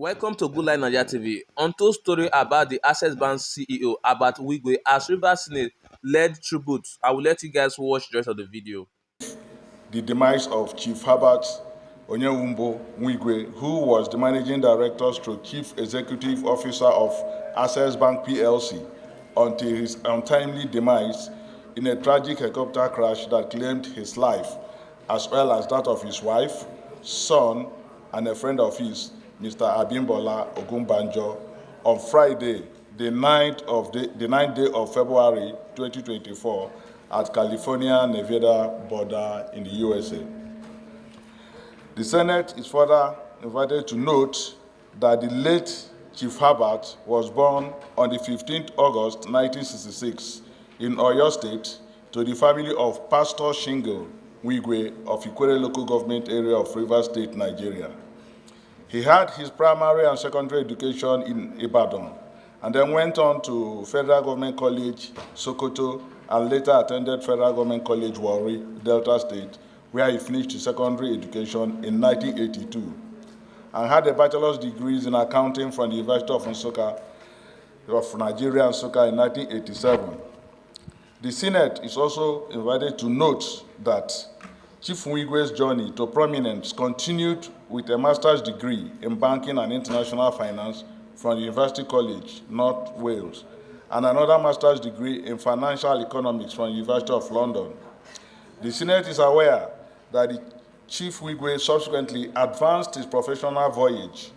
Welcome to Good Life Nigeria TV. Untold story about the Access Bank CEO, Herbert Wigwe, as Rivers Senate led tribute. I will let you guys watch the rest of the video. The demise of Chief Herbert Wigwe, who was the Managing Director / Chief Executive Officer of Access Bank PLC, until his untimely demise in a tragic helicopter crash that claimed his life, as well as that of his wife, son, and a friend of his, Mr. Abimbola Ogunbanjo, on Friday, the 9th day of February 2024, at California-Nevada border in the USA. The Senate is further invited to note that the late Chief Herbert was born on the 15th August 1966 in Oyo State to the family of Pastor Shingle Wigwe of Ikwere local government area of Rivers State, Nigeria. He had his primary and secondary education in Ibadan and then went on to Federal Government College, Sokoto, and later attended Federal Government College, Warri, Delta State, where he finished his secondary education in 1982 and had a bachelor's degree in accounting from the University of Nigeria, Nsukka in 1987. The Senate is also invited to note that Chief Wigwe's journey to prominence continued with a master's degree in banking and international finance from the University College, North Wales, and another master's degree in financial economics from the University of London. The Senate is aware that the Chief Wigwe subsequently advanced his professional voyage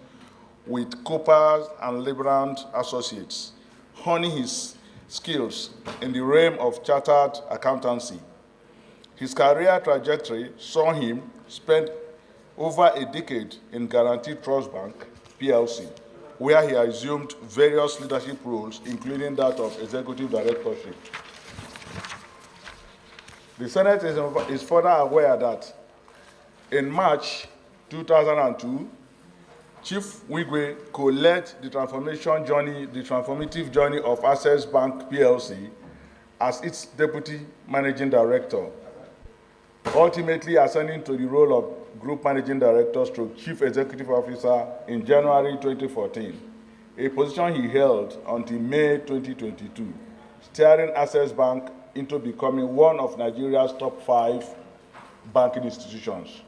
with Caucus and Herbert Associates, honing his skills in the realm of chartered accountancy. His career trajectory saw him spend over a decade in Guaranteed Trust Bank, PLC, where he assumed various leadership roles, including that of executive directorship. The Senate is further aware that in March 2002, Chief Wigwe co-led the transformative journey of Access Bank PLC as its deputy managing director, ultimately ascending to the role of Group Managing Director / Chief Executive Officer in January 2014, a position he held until May 2022, steering Access Bank into becoming one of Nigeria's top 5 banking institutions.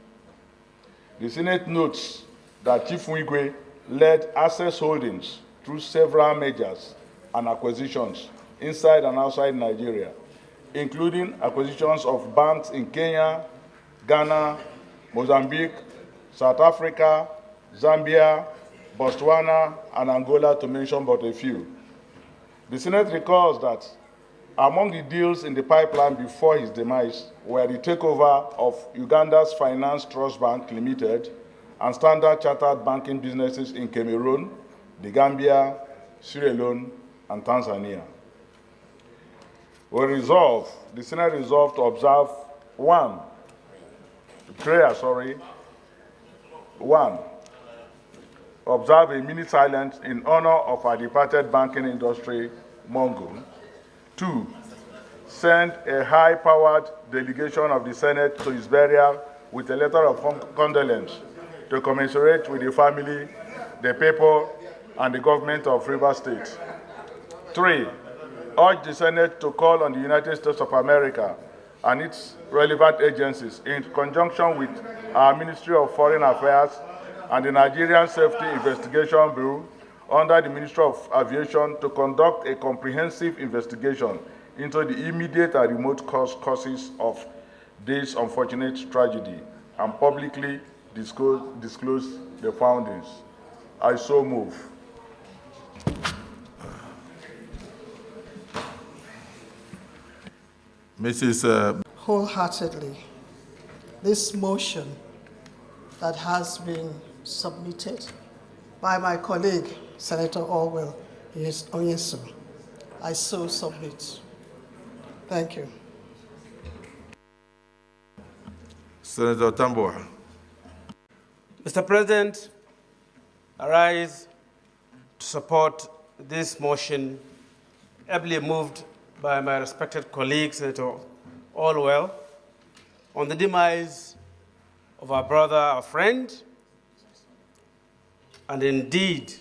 The Senate notes that Chief Wigwe led Access Holdings through several mergers and acquisitions inside and outside Nigeria, including acquisitions of banks in Kenya, Ghana, Mozambique, South Africa, Zambia, Botswana, and Angola, to mention but a few. The Senate recalls that among the deals in the pipeline before his demise were the takeover of Uganda's Finance Trust Bank Limited and Standard Chartered banking businesses in Cameroon, the Gambia, Sierra Leone, and Tanzania. The Senate resolved to observe observe a minute silence in honor of our departed banking industry mogul. 2, send a high-powered delegation of the Senate to his burial with a letter of condolence to commiserate with the family, the people, and the government of Rivers State. 3, urge the Senate to call on the United States of America and its relevant agencies, in conjunction with our Ministry of Foreign Affairs and the Nigerian Safety Investigation Bureau under the Ministry of Aviation, to conduct a comprehensive investigation into the immediate and remote causes of this unfortunate tragedy and publicly disclose the findings. I so move. Mrs. Wholeheartedly, this motion that has been submitted by my colleague, Senator Orwell Onyesu, I so submit. Thank you. Senator Tamboa. Mr. President, I rise to support this motion, ably moved by my respected colleague, Senator Orwell, on the demise of our brother, our friend, and indeed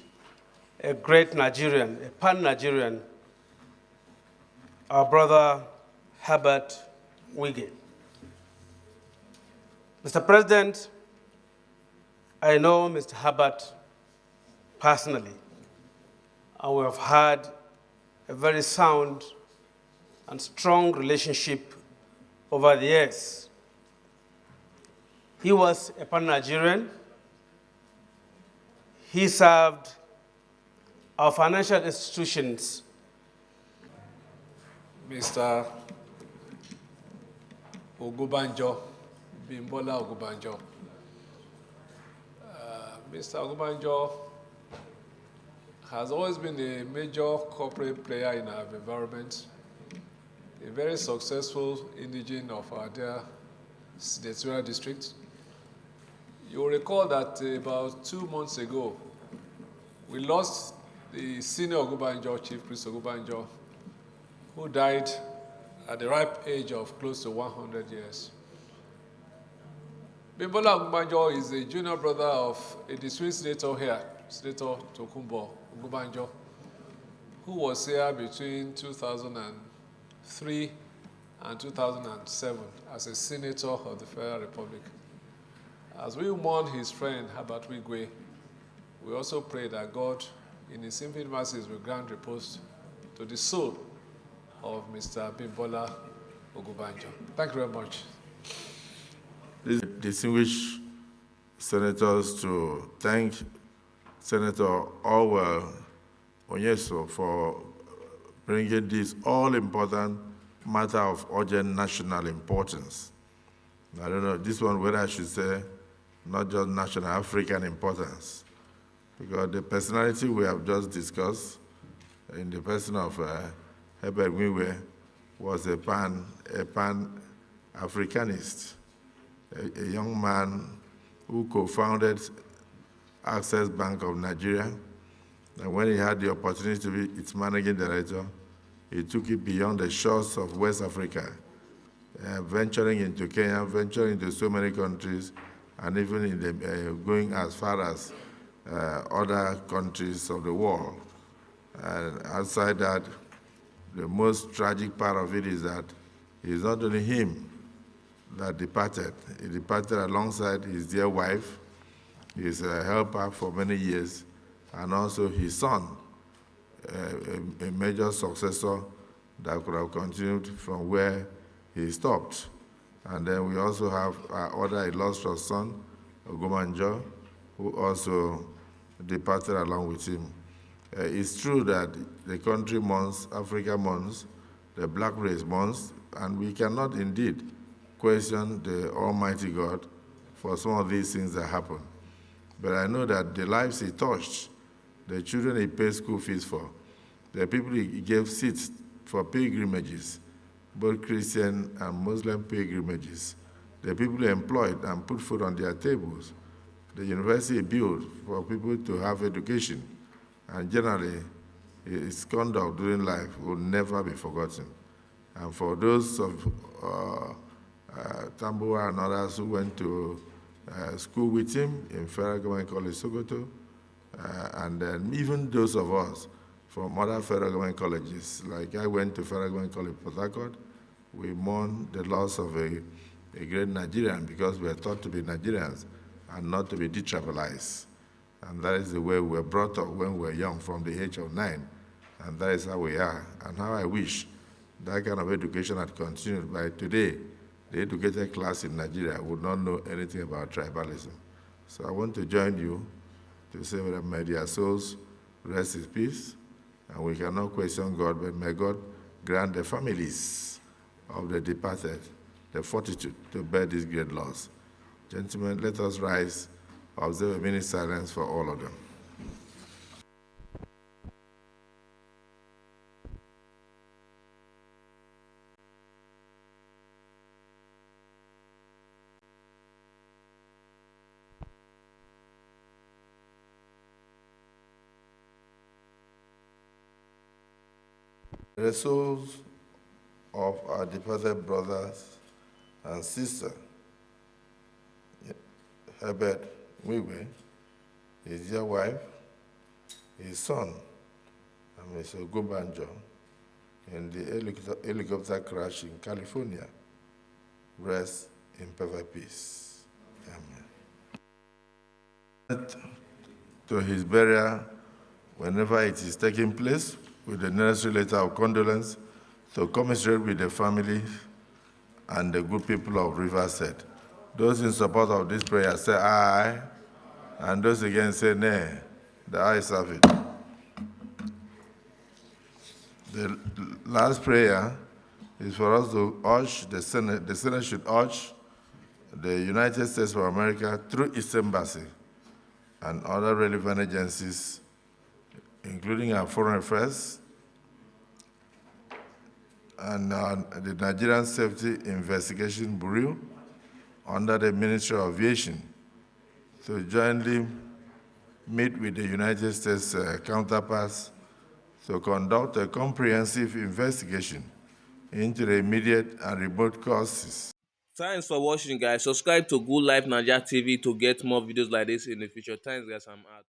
a great Nigerian, a pan-Nigerian, our brother Herbert Wigwe. Mr. President, I know Mr. Herbert personally, and we have had a very sound and strong relationship over the years. He was a pan-Nigerian. He served our financial institutions. Mr. Ogunbanjo, Bimbola Ogunbanjo. Mr. Ogunbanjo has always been a major corporate player in our environment, a very successful indigene of our dear senatorial district. You'll recall that about 2 months ago, we lost the senior Ogunbanjo, Chief Priest Ogunbanjo, who died at the ripe age of close to 100 years. Bimbola Ogunbanjo is a junior brother of a distinguished senator here, Senator Tokunbo Ogunbanjo, who was here between 2003 and 2007 as a senator of the Federal Republic. As we mourn his friend, Herbert Wigwe, we also pray that God, in his infinite mercies, will grant repose to the soul of Mr. Bimbola Ogunbanjo. Thank you very much. These distinguished senators to thank Senator Orwell Onyeso for bringing this all-important matter of urgent national importance. I don't know, this one, whether I should say not just national, African importance, because the personality we have just discussed in the person of Herbert Wigwe was a pan-Africanist, a young man who co-founded Access Bank of Nigeria. And when he had the opportunity to be its managing director, he took it beyond the shores of West Africa, venturing into Kenya, venturing into so many countries, and even in the, going as far as other countries of the world. And outside that, the most tragic part of it is that it's not only him that departed. He departed alongside his dear wife, his helper for many years, and also his son, a major successor that could have continued from where he stopped. And then we also have our other illustrious son, Ogunbanjo, who also departed along with him. It's true that the country mourns, Africa mourns, the black race mourns, and we cannot indeed question the Almighty God for some of these things that happen. But I know that the lives he touched, the children he paid school fees for, the people he gave seats for pilgrimages, both Christian and Muslim pilgrimages, the people he employed and put food on their tables, the university he built for people to have education, and generally, his conduct during life will never be forgotten. And for those of Tambuwa and others who went to school with him in Federal Government College Sokoto, and then even those of us from other federal government colleges, like I went to Federal Government College Port Harcourt, we mourn the loss of a great Nigerian because we are thought to be Nigerians and not to be detribalized. And that is the way we were brought up when we were young, from the age of 9. And that is how we are. And how I wish that kind of education had continued. By today, the educated class in Nigeria would not know anything about tribalism. So I want to join you to say that may their souls rest in peace. And we cannot question God, but may God grant the families of the departed the fortitude to bear this great loss. Gentlemen, let us rise, observe a minute silence for all of them. The souls of our departed brothers and sisters, Herbert Wigwe, his dear wife, his son, and Mr. Ogunbanjo, in the helicopter crash in California. Rest in perfect peace. Amen. To his burial, whenever it is taking place, with the necessary letter of condolence to commiserate with the family and the good people of Riverside. Those in support of this prayer say aye, and those against say nay. The ayes have it. The last prayer is for us to urge the Senate. The Senate should urge the United States of America through its embassy and other relevant agencies, including our Foreign Affairs and the Nigerian Safety Investigation Bureau under the Ministry of Aviation, to jointly meet with the United States counterparts to conduct a comprehensive investigation into the immediate and remote causes. Thanks for watching, guys. Subscribe to Good Life Nigeria TV to get more videos like this in the future. Thanks, guys. I'm out.